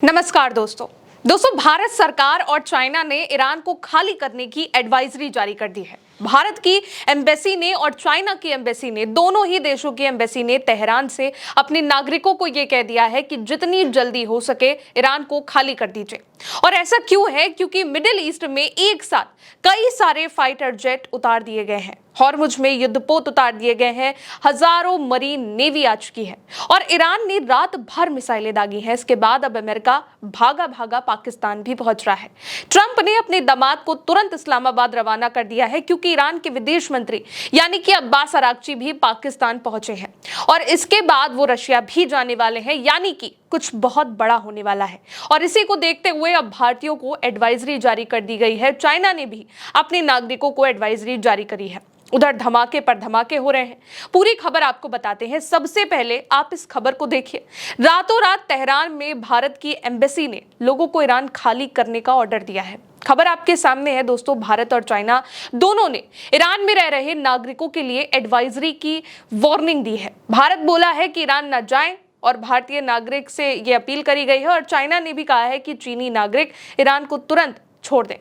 नमस्कार दोस्तों भारत सरकार और चाइना ने ईरान को खाली करने की एडवाइजरी जारी कर दी है। भारत की एम्बेसी ने और चाइना की एम्बेसी ने, दोनों ही देशों की एम्बेसी ने तेहरान से अपने नागरिकों को यह कह दिया है कि जितनी जल्दी हो सके ईरान को खाली कर दीजिए। और ऐसा क्यों है? क्योंकि मिडिल ईस्ट में एक साथ कई सारे फाइटर जेट उतार दिए गए हैं, हॉर्मुज में युद्धपोत उतार दिए गए हैं, हजारों मरीन नेवी आ चुकी है और ईरान ने रात भर मिसाइलें दागी हैं। इसके बाद अब अमेरिका भागा भागा पाकिस्तान भी पहुंच रहा है। ट्रंप ने अपने दामाद को तुरंत इस्लामाबाद रवाना कर दिया है क्योंकि ईरान के विदेश मंत्री यानी कि अब्बास अरागची भी पाकिस्तान पहुंचे हैं और इसके बाद वो रशिया भी जाने वाले हैं, यानी कि कुछ बहुत बड़ा होने वाला है। और इसी को देखते हुए अब भारतीयों को एडवाइजरी जारी कर दी गई है। चाइना ने भी अपने नागरिकों को एडवाइजरी जारी करी है। उधर धमाके पर धमाके हो रहे हैं। पूरी खबर आपको बताते हैं। सबसे पहले आप इस खबर को देखिए। रातों रात तेहरान में भारत की एम्बेसी ने लोगों को ईरान खाली करने का ऑर्डर दिया है। खबर आपके सामने है दोस्तों। भारत और चाइना दोनों ने ईरान में रह रहे नागरिकों के लिए एडवाइजरी की वार्निंग दी है। भारत बोला है कि ईरान न जाएं और भारतीय नागरिक से यह अपील करी गई है और चाइना ने भी कहा है कि चीनी नागरिक ईरान को तुरंत छोड़ दें।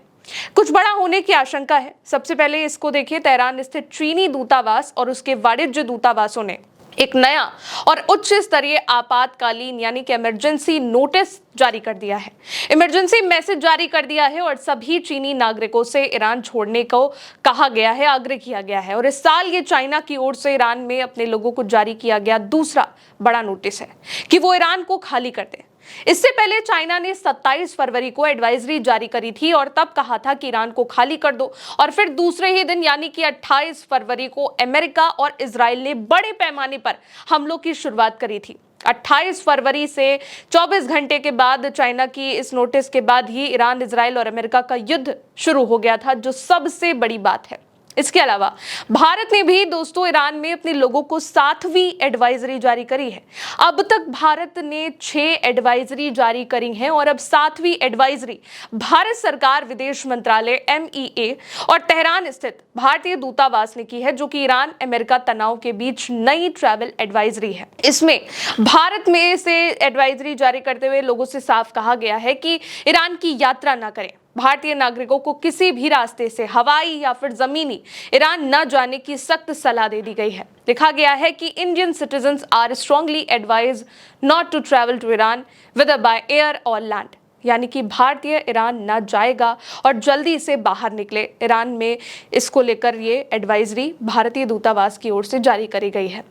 कुछ बड़ा होने की आशंका है। सबसे पहले इसको देखिए। तेहरान स्थित चीनी दूतावास और उसके वाणिज्य दूतावासों ने एक नया और उच्च स्तरीय आपातकालीन यानी कि इमरजेंसी नोटिस जारी कर दिया है, इमरजेंसी मैसेज जारी कर दिया है और सभी चीनी नागरिकों से ईरान छोड़ने को कहा गया है, आग्रह किया गया है। और इस साल ये चाइना की ओर से ईरान में अपने लोगों को जारी किया गया दूसरा बड़ा नोटिस है कि वो ईरान को खाली कर दे। इससे पहले चाइना ने 27 फरवरी को एडवाइजरी जारी करी थी और तब कहा था कि ईरान को खाली कर दो। और फिर दूसरे ही दिन यानी कि 28 फरवरी को अमेरिका और इजराइल ने बड़े पैमाने पर हमलों की शुरुआत करी थी। 28 फरवरी से 24 घंटे के बाद चाइना की इस नोटिस के बाद ही ईरान, इजराइल और अमेरिका का युद्ध शुरू हो गया था, जो सबसे बड़ी बात है। इसके अलावा भारत ने भी दोस्तों ईरान में अपने लोगों को 7वीं एडवाइजरी जारी करी है। अब तक भारत ने 6 एडवाइजरी जारी करी हैं और अब 7वीं एडवाइजरी भारत सरकार, विदेश मंत्रालय MEA और तेहरान स्थित भारतीय दूतावास ने की है, जो कि ईरान अमेरिका तनाव के बीच नई ट्रैवल एडवाइजरी है। इसमें भारत में से एडवाइजरी जारी करते हुए लोगों से साफ कहा गया है कि ईरान की यात्रा न करें। भारतीय नागरिकों को किसी भी रास्ते से, हवाई या फिर जमीनी, ईरान न जाने की सख्त सलाह दे दी गई है। लिखा गया है कि Indian citizens are strongly advised not to travel to Iran whether by air or land, यानी कि भारतीय ईरान न जाएगा और जल्दी से बाहर निकले। ईरान में इसको लेकर ये एडवाइजरी भारतीय दूतावास की ओर से जारी करी गई है।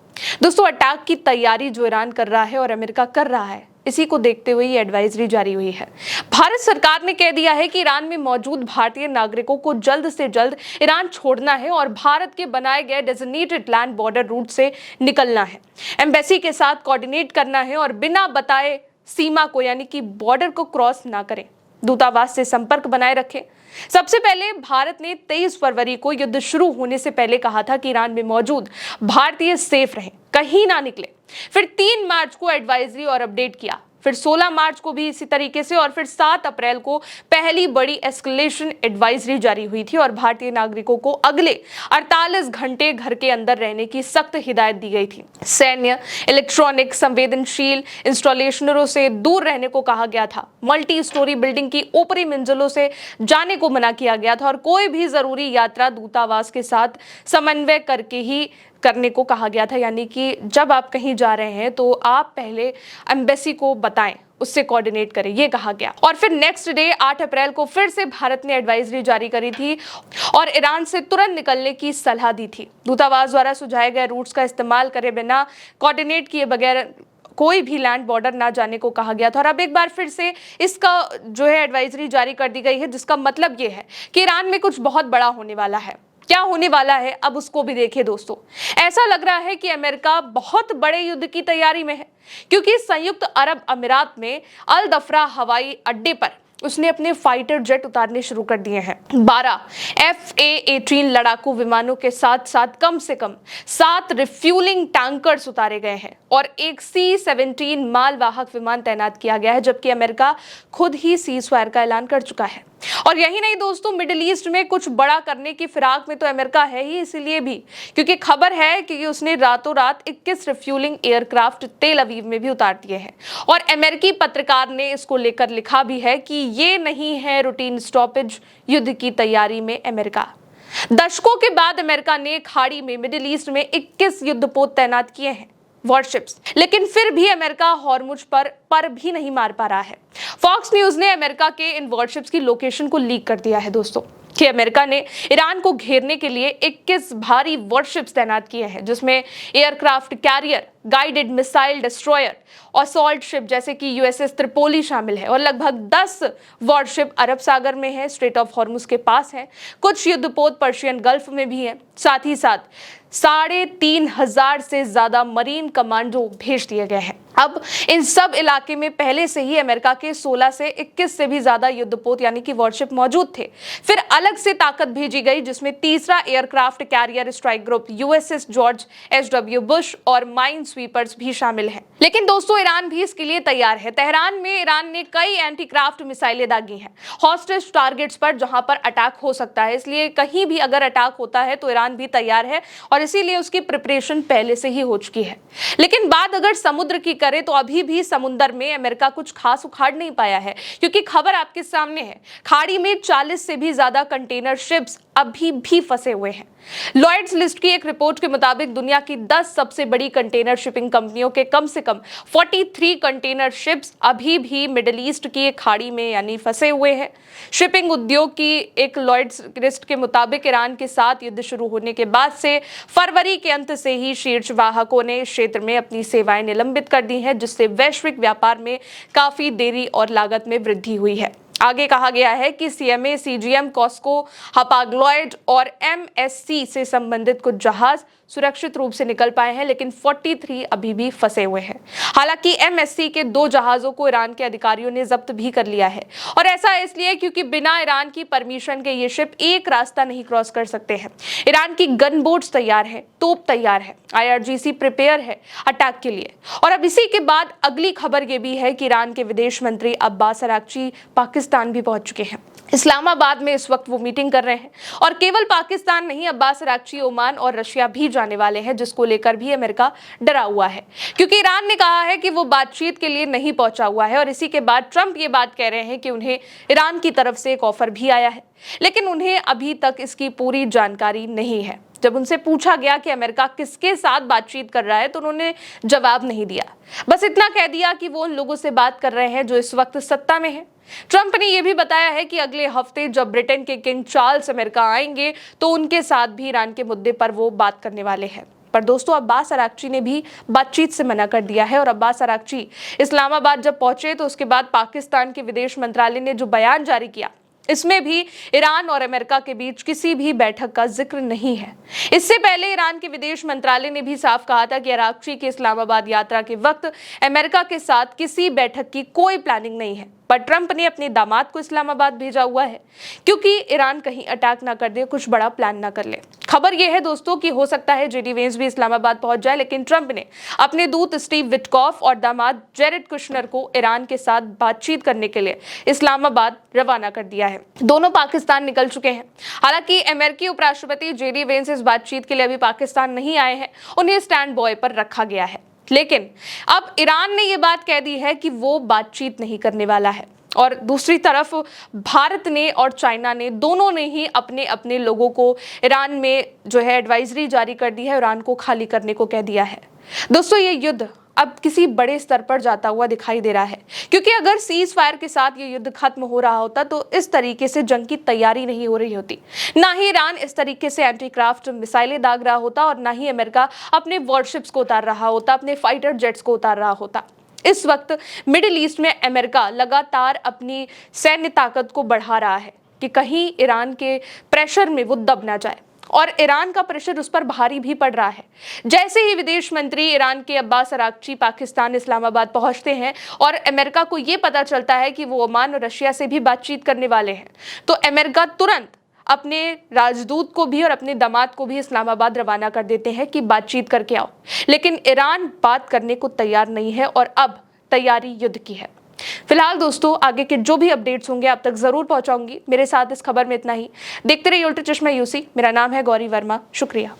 दोस्तों अटैक की तैयारी जो ईरान कर रहा है और अमेरिका कर रहा है, इसी को देखते हुए ये एडवाइजरी जारी हुई है। भारत सरकार ने कह दिया है कि ईरान में मौजूद भारतीय नागरिकों को जल्द से जल्द ईरान छोड़ना है और भारत के बनाए गए डेजिग्नेटेड लैंड बॉर्डर रूट से निकलना है, एम्बेसी के साथ कोऑर्डिनेट करना है और बिना बताए सीमा को यानी कि बॉर्डर को क्रॉस ना करें, दूतावास से संपर्क बनाए रखें। सबसे पहले भारत ने 23 फरवरी को युद्ध शुरू होने से पहले कहा था कि ईरान में मौजूद भारतीय सेफ रहें, कहीं ना निकले। फिर 3 मार्च को एडवाइजरी और अपडेट किया, फिर 16 मार्च को भी इसी तरीके से और फिर 7 अप्रैल को पहली बड़ी एस्केलेशन एडवाइजरी जारी हुई थी और भारतीय नागरिकों को अगले 48 घंटे घर के अंदर रहने की सख्त हिदायत दी गई थी। सैन्य, इलेक्ट्रॉनिक, संवेदनशील इंस्टॉलेशनों से दूर रहने को कहा गया था। मल्टी स्टोरी बिल्डिंग की ऊपरी मंजिलों से जाने को मना किया गया था और कोई भी जरूरी यात्रा दूतावास के साथ समन्वय करके ही करने को कहा गया था, यानी कि जब आप कहीं जा रहे हैं तो आप पहले एम्बेसी को बताएं, उससे कोऑर्डिनेट करें, ये कहा गया। और फिर नेक्स्ट डे 8 अप्रैल को फिर से भारत ने एडवाइजरी जारी करी थी और ईरान से तुरंत निकलने की सलाह दी थी। दूतावास द्वारा सुझाए गए रूट्स का इस्तेमाल करे बिना, कोऑर्डिनेट किए बगैर कोई भी लैंड बॉर्डर ना जाने को कहा गया था। और अब एक बार फिर से इसका जो है एडवाइजरी जारी कर दी गई है, जिसका मतलब ये है कि ईरान में कुछ बहुत बड़ा होने वाला है। क्या होने वाला है अब उसको भी देखिए दोस्तों। ऐसा लग रहा है कि अमेरिका बहुत बड़े युद्ध की तैयारी में है, क्योंकि संयुक्त अरब अमीरात में अल दफरा हवाई अड्डे पर उसने अपने फाइटर जेट उतारने शुरू कर दिए हैं। 12 FA-18 लड़ाकू विमानों के साथ साथ कम से कम 7 रिफ्यूलिंग टैंकर्स उतारे गए हैं और एक C-17 मालवाहक विमान तैनात किया गया है, जबकि अमेरिका खुद ही सीज़फायर का ऐलान कर चुका है। और यही नहीं दोस्तों, मिडिल ईस्ट में कुछ बड़ा करने की फिराक में तो अमेरिका है ही, इसीलिए भी क्योंकि खबर है कि उसने रातों रात 21 रिफ्यूलिंग एयरक्राफ्ट तेल अवीव में भी उतार दिए हैं। और अमेरिकी पत्रकार ने इसको लेकर लिखा भी है कि ये नहीं है रूटीन स्टॉपेज, युद्ध की तैयारी में अमेरिका। दशकों के बाद अमेरिका ने खाड़ी में मिडिल ईस्ट में 21 युद्धपोत तैनात किए हैं, वॉरशिप्स, लेकिन फिर भी अमेरिका हॉर्मुज पर भी नहीं मार पा रहा है। फॉक्स न्यूज ने अमेरिका के इन वॉरशिप्स की लोकेशन को लीक कर दिया है दोस्तों, कि अमेरिका ने ईरान को घेरने के लिए 21 भारी वॉरशिप्स तैनात किए हैं, जिसमें aircraft carrier, guided missile destroyer, assault ship जैसे कि यूएसएस त्रिपोली शामिल है, और लगभग 10 वॉरशिप अरब सागर में है, स्ट्रेट ऑफ हॉर्मुज के पास है, कुछ युद्धपोत पर्शियन गल्फ में भी है। साथ ही साथ 3,500 से ज्यादा मरीन कमांडो भेज दिए गए हैं। अब इन सब इलाके में पहले से ही अमेरिका के 16 से 21 से भी ज्यादा युद्धपोत यानी कि वॉरशिप मौजूद थे। फिर अलग से ताकत भेजी गई, जिसमें तीसरा aircraft carrier strike group USS George HW Bush और माइन स्वीपर्स भी शामिल हैं। लेकिन दोस्तों ईरान भी इसके लिए तैयार है। तेहरान में ईरान ने कई एंटीक्राफ्ट मिसाइलें दागी हैं हॉस्टेज टारगेट्स पर, जहां पर अटैक हो सकता है। इसलिए कहीं भी अगर अटैक होता है तो ईरान भी तैयार है और इसीलिए उसकी प्रिपरेशन पहले से ही हो चुकी है। लेकिन बात अगर समुद्र की करें तो अभी भी समुद्र में अमेरिका कुछ खास उखाड़ नहीं पाया है, क्योंकि खबर आपके सामने है, खाड़ी में 40 से भी ज्यादा कंटेनर शिप्स अभी भी फंसे हुए हैं। लॉयड्स लिस्ट की एक रिपोर्ट के मुताबिक दुनिया की 10 सबसे बड़ी कंटेनर शिपिंग कंपनियों के कम से कम 43 कंटेनर शिप्स अभी भी मिडिल ईस्ट की एक खाड़ी में यानी फंसे हुए हैं। शिपिंग उद्योग की एक लॉयड्स लिस्ट के मुताबिक ईरान के साथ युद्ध शुरू होने के बाद से फरवरी के अंत से ही शीर्ष वाहकों ने क्षेत्र में अपनी सेवाएं निलंबित कर दी हैं, जिससे वैश्विक व्यापार में काफी देरी और लागत में वृद्धि हुई है। आगे कहा गया है कि सीएमए, सीजीएम, कॉस्को, हपाग-लॉयड और एमएससी से संबंधित कुछ जहाज सुरक्षित रूप से निकल पाए हैं, लेकिन 43 अभी भी फंसे हुए हैं। हालांकि एमएससी के 2 जहाजों को ईरान के अधिकारियों ने जब्त भी कर लिया है, और ऐसा इसलिए क्योंकि बिना ईरान की परमिशन के ये शिप एक रास्ता नहीं क्रॉस कर सकते हैं। ईरान की गन बोट्स तैयार है, तोप तैयार है, आईआरजीसी प्रिपेयर है अटैक के लिए। और अब इसी के बाद अगली खबर ये भी है कि ईरान के विदेश मंत्री अब्बास अराक्ची पाकिस्तान भी पहुंच चुके हैं। इस्लामाबाद में इस वक्त वो मीटिंग कर रहे हैं, और केवल पाकिस्तान नहीं, अब्बास अराक्ची ओमान और रशिया भी जाने वाले हैं, जिसको लेकर भी अमेरिका डरा हुआ है, क्योंकि ईरान ने कहा है कि वो बातचीत के लिए नहीं पहुंचा हुआ है। और इसी के बाद ट्रंप ये बात कह रहे हैं कि उन्हें ईरान की तरफ से एक ऑफर भी आया है, लेकिन उन्हें अभी तक इसकी पूरी जानकारी नहीं है। जब उनसे पूछा गया कि अमेरिका किसके साथ बातचीत कर रहा है तो उन्होंने जवाब नहीं दिया, बस इतना कह दिया कि वो उन लोगों से बात कर रहे हैं जो इस वक्त सत्ता में है। ट्रंप ने यह भी बताया है कि अगले हफ्ते जब ब्रिटेन के किंग चार्ल्स अमेरिका आएंगे तो उनके साथ भी ईरान के मुद्दे पर वो बात करने वाले हैं। पर दोस्तों अब्बास अराक्ची ने भी बातचीत से मना कर दिया है, और अब्बास अराक्ची इस्लामाबाद जब पहुंचे तो उसके बाद पाकिस्तान के विदेश मंत्रालय ने जो बयान जारी किया, इसमें भी ईरान और अमेरिका के बीच किसी भी बैठक का जिक्र नहीं है। इससे पहले ईरान के विदेश मंत्रालय ने भी साफ कहा था कि अराक्ची की इस्लामाबाद यात्रा के वक्त अमेरिका के साथ किसी बैठक की कोई प्लानिंग नहीं है। पर ट्रंप ने अपने दामाद को इस्लामाबाद भेजा हुआ है, क्योंकि ईरान कहीं अटैक ना कर दे, कुछ बड़ा प्लान ना कर ले। खबर यह है दोस्तों कि हो सकता है जेडी वेंस भी इस्लामाबाद पहुंच जाए, लेकिन ट्रंप ने अपने दूत स्टीव विटकॉफ और दामाद जेरेड कुशनर को ईरान के साथ बातचीत करने के लिए इस्लामाबाद रवाना कर दिया है। दोनों पाकिस्तान निकल चुके हैं। हालांकि अमेरिकी उपराष्ट्रपति जेडी वेंस इस बातचीत के लिए अभी पाकिस्तान नहीं आए हैं, उन्हें स्टैंड बॉय पर रखा गया है। लेकिन अब ईरान ने यह बात कह दी है कि वो बातचीत नहीं करने वाला है, और दूसरी तरफ भारत ने और चाइना ने दोनों ने ही अपने अपने लोगों को ईरान में जो है एडवाइजरी जारी कर दी है, ईरान को खाली करने को कह दिया है। दोस्तों ये युद्ध अब किसी बड़े स्तर पर जाता हुआ दिखाई दे रहा है, क्योंकि अगर सीज फायर के साथ ये युद्ध खत्म हो रहा होता तो इस तरीके से जंग की तैयारी नहीं हो रही होती, ना ही ईरान इस तरीके से एंटीक्राफ्ट मिसाइलें दाग रहा होता, और ना ही अमेरिका अपने वॉरशिप्स को उतार रहा होता, अपने फाइटर जेट्स को उतार रहा होता। इस वक्त मिडिल ईस्ट में अमेरिका लगातार अपनी सैन्य ताकत को बढ़ा रहा है कि कहीं ईरान के प्रेशर में वो दब ना जाए, और ईरान का प्रेशर उस पर भारी भी पड़ रहा है। जैसे ही विदेश मंत्री ईरान के अब्बास अराक्ची पाकिस्तान इस्लामाबाद पहुंचते हैं और अमेरिका को ये पता चलता है कि वो ओमान और रशिया से भी बातचीत करने वाले हैं, तो अमेरिका तुरंत अपने राजदूत को भी और अपने दामाद को भी इस्लामाबाद रवाना कर देते हैं कि बातचीत करके आओ। लेकिन ईरान बात करने को तैयार नहीं है, और अब तैयारी युद्ध की है। फिलहाल दोस्तों आगे के जो भी अपडेट्स होंगे आप तक जरूर पहुंचाऊंगी। मेरे साथ इस खबर में इतना ही। देखते रहिए उल्टे चश्मा यूसी। मेरा नाम है गौरी वर्मा। शुक्रिया।